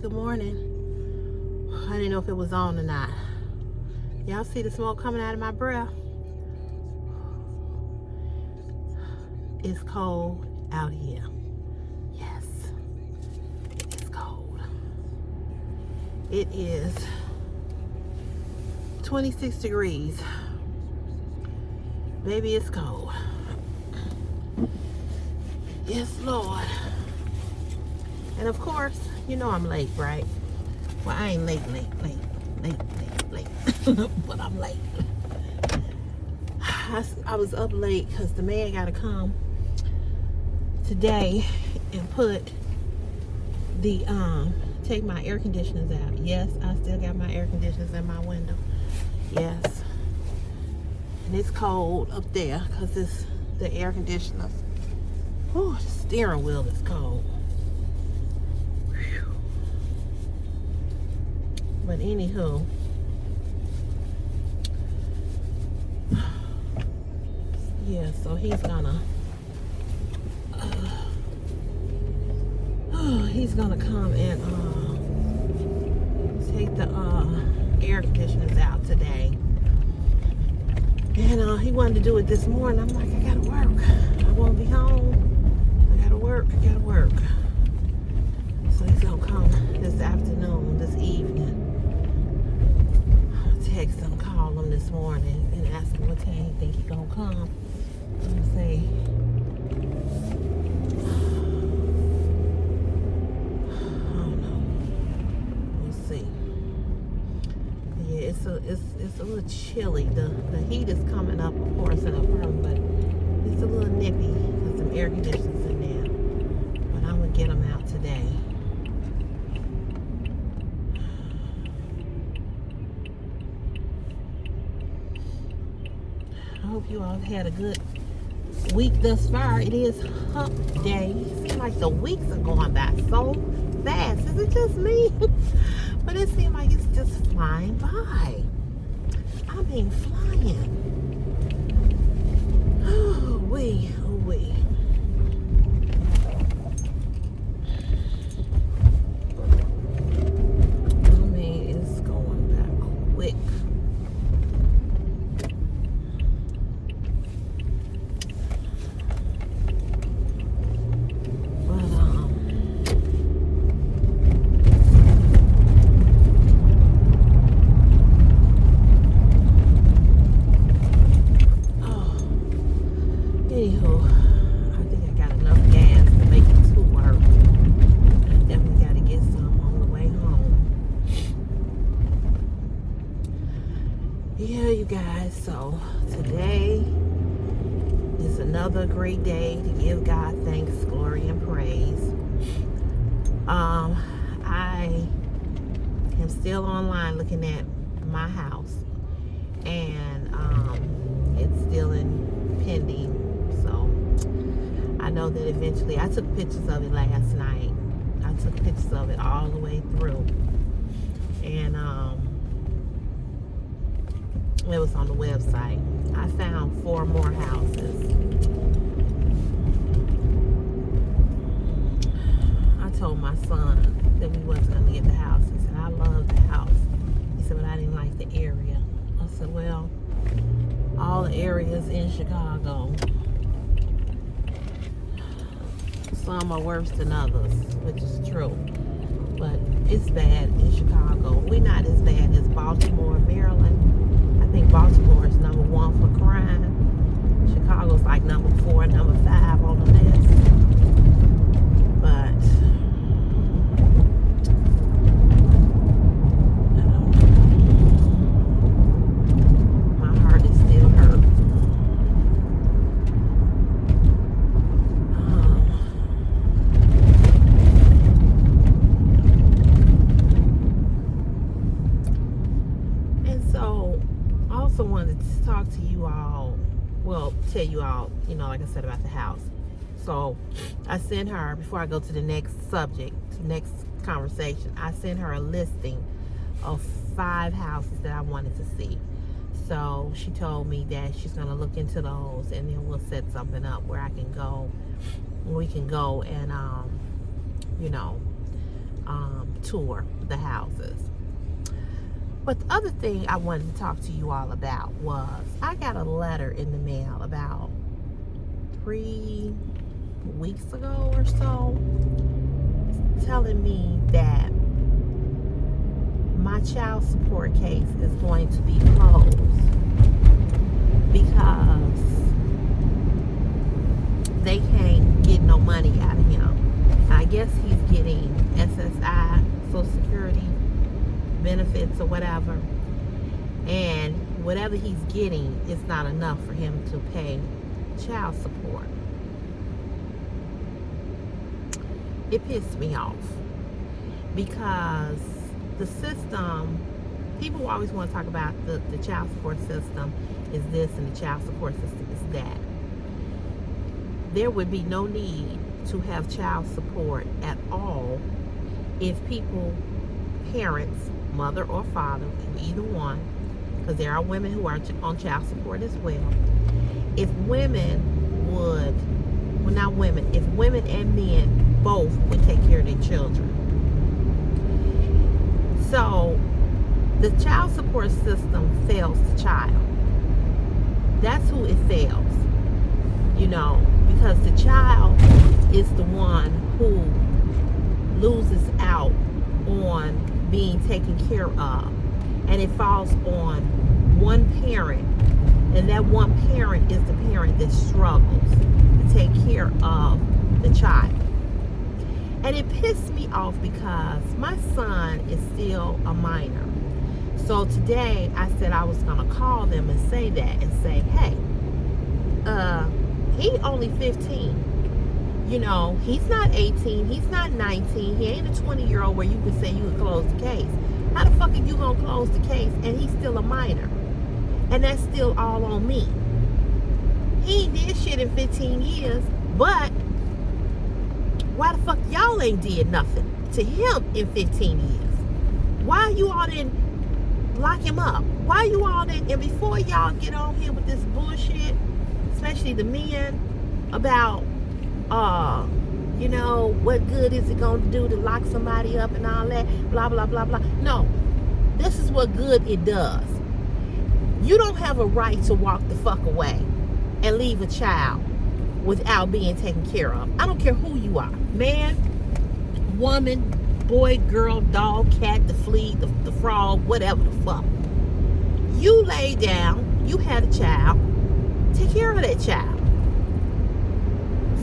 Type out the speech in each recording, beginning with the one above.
Good morning. I didn't know if it was on or not. Y'all see the smoke coming out of my breath? It's cold out here. Yes, it's cold. It is 26 degrees. Baby, it's cold. Yes, Lord. And of course, you know I'm late, right? Well, I ain't late, but I'm late. I was up late because the man got to come today and put the, take my air conditioners out. Yes, I still got my air conditioners in my window. Yes. And it's cold up there because it's the air conditioners. Whew, the steering wheel is cold. Whew. But anywho, yeah, so he's gonna come and take the air conditioners out today. And he wanted to do it this morning. I'm like, I gotta work. I won't be home. I gotta work. So he's gonna come this afternoon, this evening. I'll text him, call him this morning, and ask him what time he think he gonna come. And say, I don't know. We'll see. Yeah, it's a little chilly. The heat is coming up, of course, in a room, but it's a little nippy with some air conditioners in there. But I'm gonna get them out today. I hope you all had a good week thus far. It is hump day. It seems like the weeks are going by so fast. Is it just me? But it seems like it's just flying by. I mean, flying. Oh, wee. I mean, it's going by quick. Anywho, I think I got enough gas to make it to work. I definitely got to get some on the way home. Yeah, you guys, so today is another great day to give God thanks, glory, and praise. I am still online looking at my house, and it's still in pending. So I know that eventually, I took pictures of it last night. I took pictures of it all the way through. And it was on the website. I found 4 more houses. I told my son that we wasn't going to get the house. He said, I love the house. He said, but I didn't like the area. I said, well, all the areas in Chicago, some are worse than others, which is true. But it's bad in Chicago. We're not as bad as Baltimore, Maryland. I think Baltimore is number 1 for crime. Chicago's like number 4, number 5 on the list. But wanted to talk to you all, well, tell you all, like I said, about the house. So I sent her, before I go to the next subject, next conversation, I sent her a listing of 5 houses that I wanted to see. So she told me that she's going to look into those, and then we'll set something up where I can go, we can go and, tour the houses. But the other thing I wanted to talk to you all about was I got a letter in the mail about 3 weeks ago or so telling me that my child support case is going to be closed because they can't get no money out of him. And I guess he's getting SSI, Social Security benefits or whatever, and whatever he's getting is not enough for him to pay child support. It pissed me off because the system, people always want to talk about the child support system is this and the child support system is that. There would be no need to have child support at all if people, parents, mother or father, either one, because there are women who are on child support as well. If women would, well, not women, if women and men both would take care of their children. So the child support system fails the child. That's who it fails, you know, because the child is the one who loses out on being taken care of, and it falls on one parent, and that one parent is the parent that struggles to take care of the child. And it pissed me off because my son is still a minor. So today I said I was going to call them and say that and say, hey, he only 15. You know, he's not 18, he's not 19, he ain't a 20-year-old where you can say you can close the case. How the fuck are you gonna close the case and he's still a minor? And that's still all on me. He ain't did shit in 15 years, but why the fuck y'all ain't did nothing to him in 15 years? Why you all didn't lock him up? Why you all didn't, and before y'all get on here with this bullshit, especially the men, about you know, what good is it going to do to lock somebody up and all that, blah, blah, blah, blah. No, this is what good it does. You don't have a right to walk the fuck away and leave a child without being taken care of. I don't care who you are. Man, woman, boy, girl, dog, cat, the flea, the frog, whatever the fuck. You lay down, you had a child, take care of that child.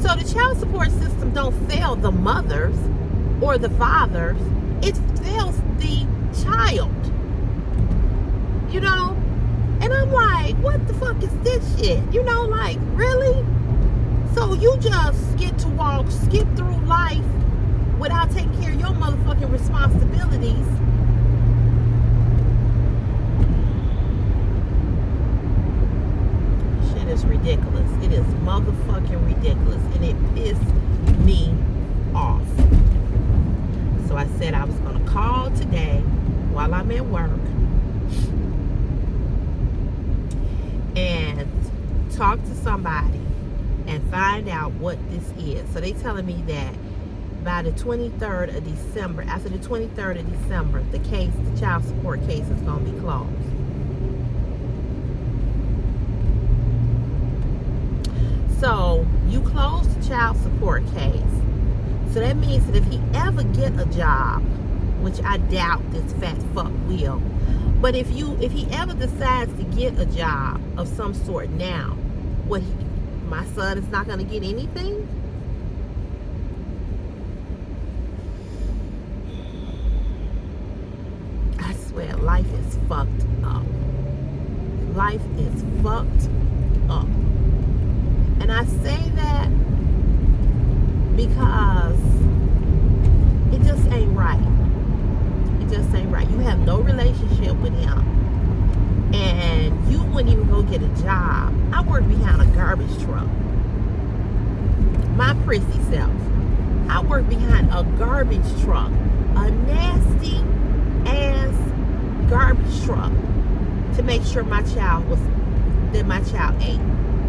So the child support system don't fail the mothers or the fathers. It fails the child. You know? And I'm like, what the fuck is this shit? You know, like, really? So you just get to skip through life without taking care of your motherfucking responsibilities. Shit is ridiculous. It is motherfucking ridiculous. And it pissed me off. So I said I was going to call today while I'm at work and talk to somebody and find out what this is. So they telling me that by the 23rd of December, after the 23rd of December, the child support case is going to be closed. So you close the child support case. So that means that if he ever get a job, which I doubt this fat fuck will, but if he ever decides to get a job of some sort now, my son is not going to get anything? I swear, life is fucked up. Life is fucked up. And I say that because it just ain't right. It just ain't right. You have no relationship with him. And you wouldn't even go get a job. I work behind a garbage truck. My prissy self. I work behind a garbage truck. A nasty ass garbage truck to make sure my child ate.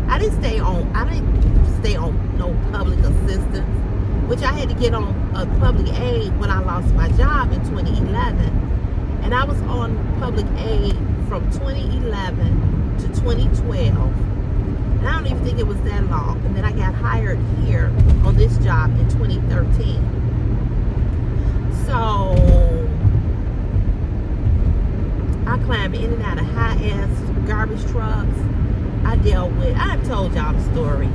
I didn't stay on no public assistance, which I had to get on public aid when I lost my job in 2011. And I was on public aid from 2011 to 2012. And I don't even think it was that long. And then I got hired here on this job in 2013. So I climbed in and out of high-ass garbage trucks. I've told y'all the story.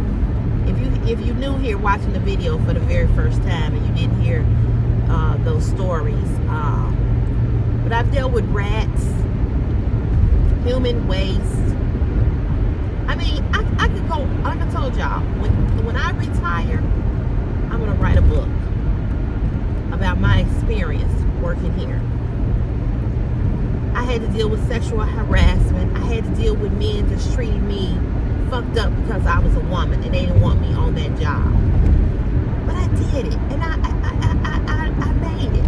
If you new here watching the video for the very first time and you didn't hear those stories, but I've dealt with rats, human waste. I mean, I could go, like I told y'all, when I retire, I'm going to write a book about my experience working here. I had to deal with sexual harassment. I had to deal with men just treating me fucked up because I was a woman and they didn't want me on that job. But I did it, and I made it.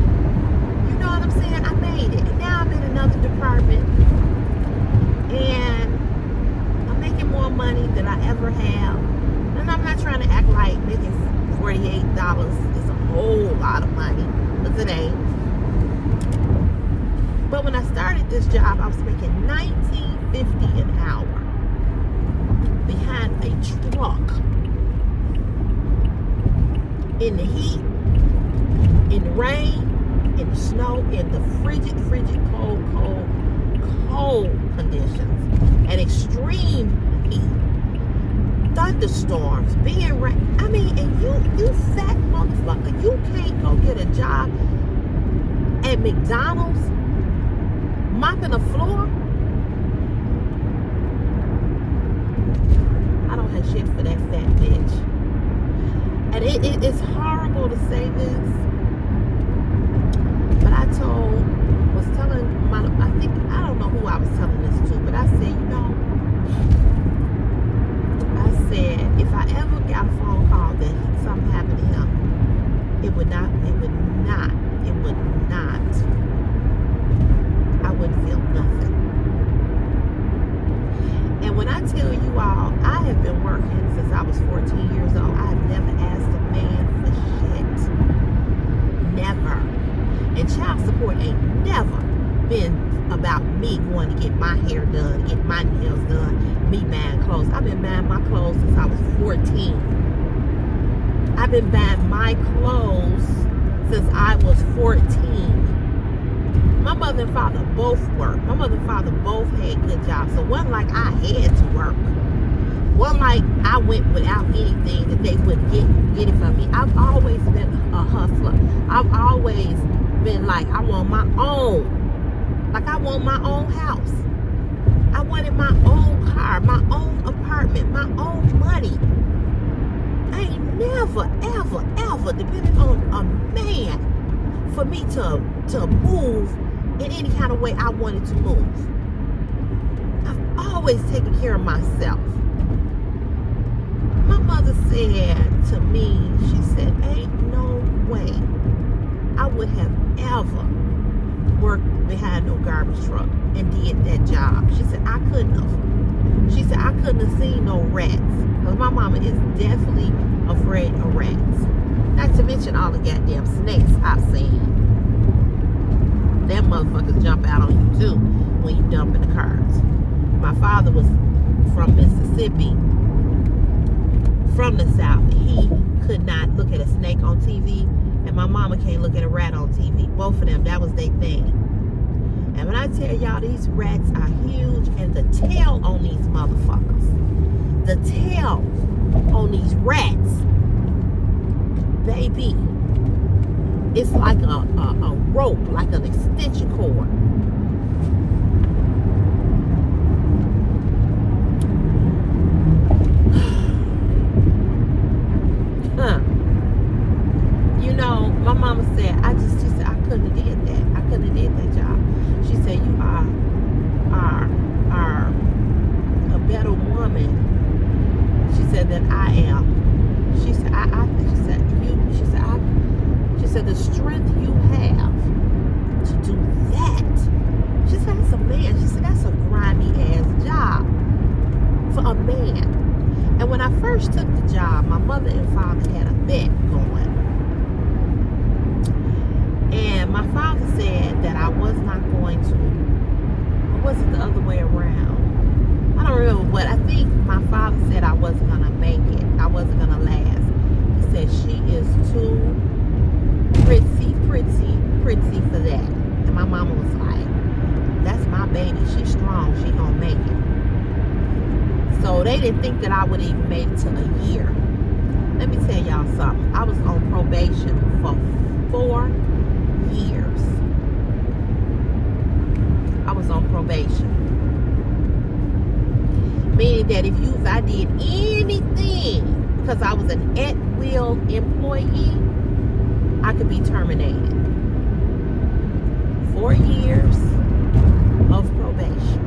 You know what I'm saying? I made it. And now I'm in another department, and I'm making more money than I ever have. And I'm not trying to act like making $48 is a whole lot of money, because it ain't. But when I started this job, I was making $19.50 an hour behind a truck, in the heat, in the rain, in the snow, in the frigid, cold conditions, and extreme heat, thunderstorms, being rain. I mean, and you fat motherfucker, you can't go get a job at McDonald's mopping the floor. I don't have shit for that fat bitch. And it's horrible to say this, but I don't know who I was telling this to, but I said, if I ever got a phone call that something happened to him, it would not, I wouldn't feel nothing. And when I tell you all, I have been working since I was 14 years old. I have never asked a man for shit. Never. And child support ain't never been about me going to get my hair done, get my nails done, me buying clothes. I've been buying my clothes since I was 14. I've been buying my clothes since I was 14. My mother and father both worked. My mother and father both had good jobs. So it wasn't like I had to work. It wasn't like I went without anything that they would get it from me. I've always been a hustler. I've always been like, I want my own. Like, I want my own house. I wanted my own car, my own apartment, my own money. I ain't never, ever depended on a man for me to move in any kind of way I wanted to move. I've always taken care of myself. My mother said to me, she said, ain't no way I would have ever worked behind no garbage truck and did that job. She said, I couldn't have. She said, I couldn't have seen no rats. Because my mama is definitely afraid of rats. Not to mention all the goddamn snakes I've seen. Them motherfuckers jump out on you too when you dump in the cars. My father was from Mississippi, from the South. He could not look at a snake on TV, and my mama can't look at a rat on TV. Both of them, that was their thing. And when I tell y'all, these rats are huge, and the tail on these motherfuckers, the tail on these rats, baby, it's like a rope, like an extension cord. You know, my mama said, she said, I couldn't have did that. I couldn't have did that job. She said, you are a better woman. She said that I am. She said, she said the strength you have to do that. She said, that's a man. She said, that's a grimy ass job for a man. And when I first took the job, my mother and father had a bet going. father said that I was not going to, or was it the other way around? I don't remember, but I think my father said I wasn't going to make it. I wasn't going to last. He said, she is too pretty for that. And my mama was like, that's my baby. She's strong. She going to make it. So they didn't think that I would even make it to a year. Let me tell y'all something. I was on probation for 4 years. I was on probation. Meaning that if I did anything, because I was an at-will employee, I could be terminated. 4 years of probation.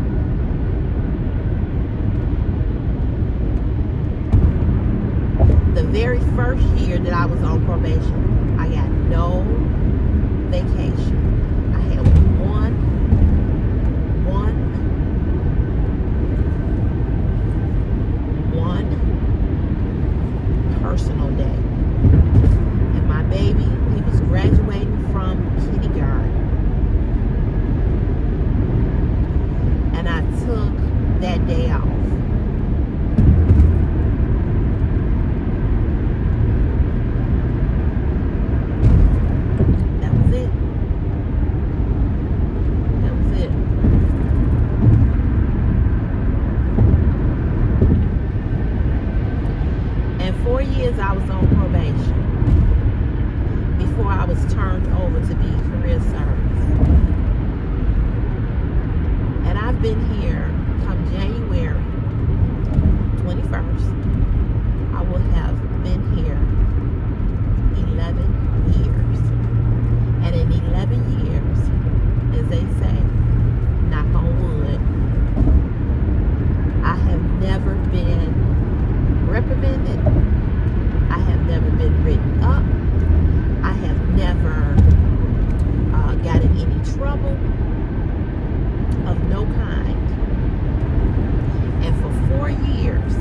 The very first year that I was on probation, I got no vacation. I had one personal day. And my baby, he was graduating from kindergarten. And I took that day off. That was it. That was it. And 4 years I was on probation before I was turned over to be career service. And I've been here come January 21st. I will have been here 11 years. And in 11 years, as they say, knock on wood, I have never been reprimanded. I have never been written up. I have never got in any trouble of no kind. And for 4 years,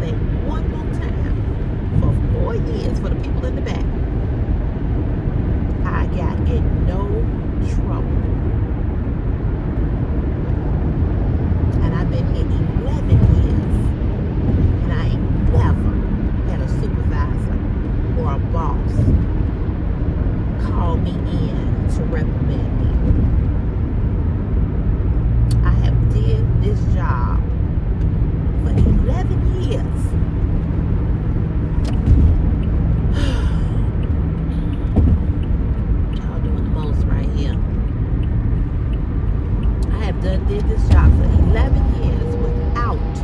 say one more time, for 4 years, for the people in the back, I got in no trouble. And I've been here 11 years. And I ain't never had a supervisor or a boss call me in to reprimand me. I have did this job for 11 years. Y'all doing the most right here. I have did this job for 11 years without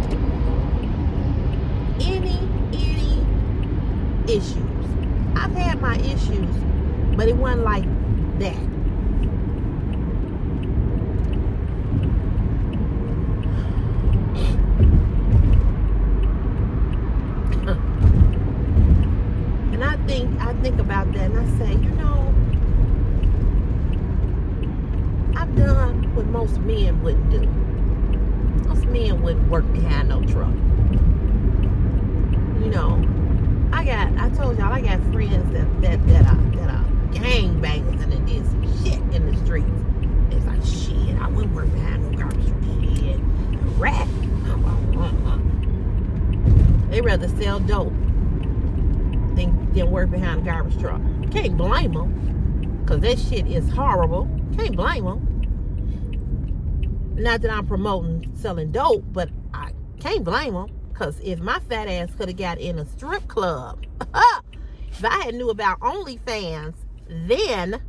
any issues. I've had my issues, but it wasn't like that. And I think about that and I say, I've done what most men wouldn't do. Most men wouldn't work behind no truck. I told y'all I got friends that are gangbangers and they did some shit in the streets. It's like, shit, I wouldn't work behind no garbage truck. Shit, a rat. They rather sell dope than work behind a garbage truck. Can't blame them, because that shit is horrible. Can't blame them. Not that I'm promoting selling dope, but I can't blame them. Because if my fat ass could have got in a strip club, if I had knew about OnlyFans, then,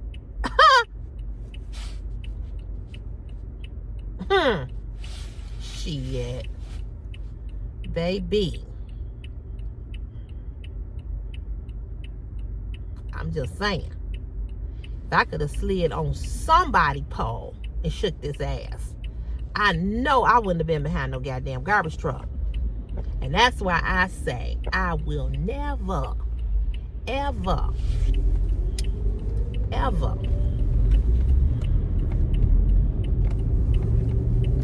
shit, baby. I'm just saying. If I could have slid on somebody's pole and shook this ass, I know I wouldn't have been behind no goddamn garbage truck. And that's why I say I will never, ever,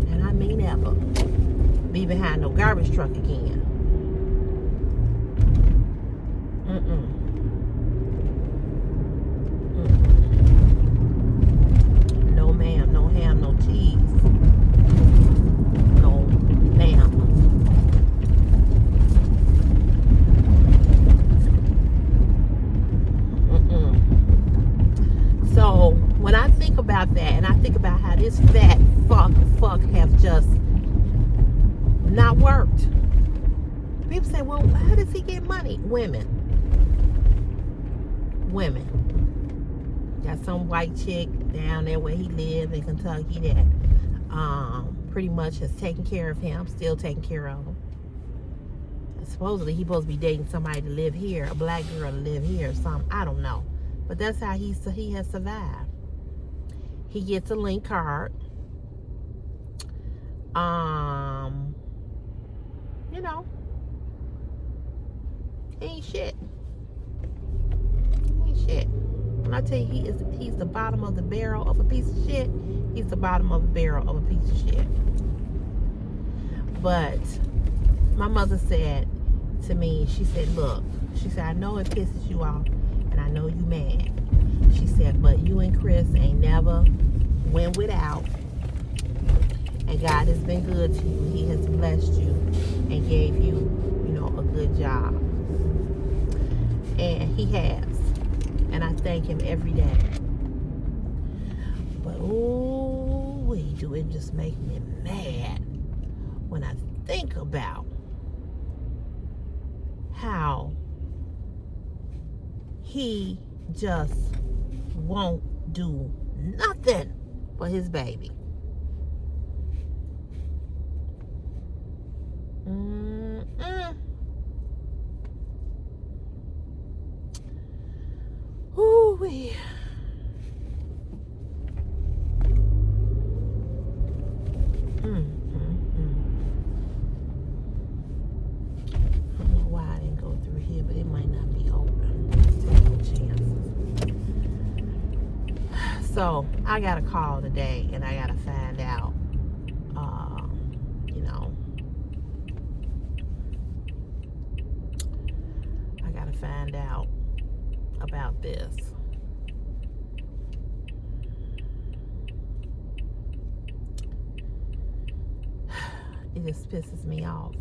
and I mean ever, be behind no garbage truck again. How does he get money? Women. Got some white chick down there where he lives in Kentucky that pretty much has taken care of him, still taking care of him. And supposedly he's supposed to be dating somebody to live here, a black girl to live here or something. I don't know. But that's how he has survived. He gets a link card. You know, ain't shit. When I tell you he's the bottom of the barrel of a piece of shit, he's the bottom of the barrel of a piece of shit. But my mother said to me, she said, look, she said, I know it pisses you off and I know you mad. She said, but you and Chris ain't never went without. And God has been good to you. He has blessed you and gave you, a good job. And he has. And I thank him every day. But do it just make me mad when I think about how he just won't do nothing for his baby. Ooh-wee. I don't know why I didn't go through here, but it might not be open. Let's take no chances. So I got a call today, and I got to find out. I got to find out about this. It just pisses me off.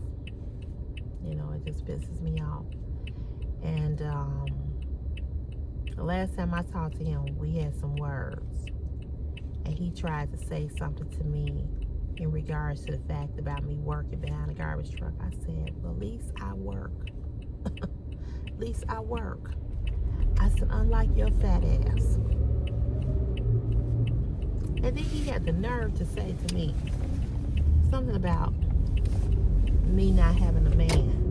It just pisses me off. And the last time I talked to him, we had some words. And he tried to say something to me in regards to the fact about me working behind a garbage truck. I said, well, at least I work. At least I work. I said, unlike your fat ass. And then he had the nerve to say to me something about me not having a man.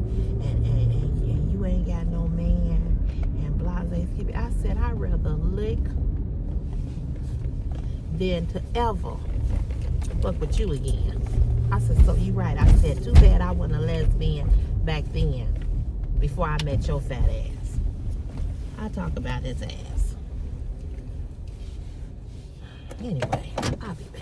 And you ain't got no man. And blase skippy. I said, I'd rather lick than to ever fuck with you again. I said, so you right. I said, too bad I wasn't a lesbian back then before I met your fat ass. I talk about his ass. Anyway, I'll be back.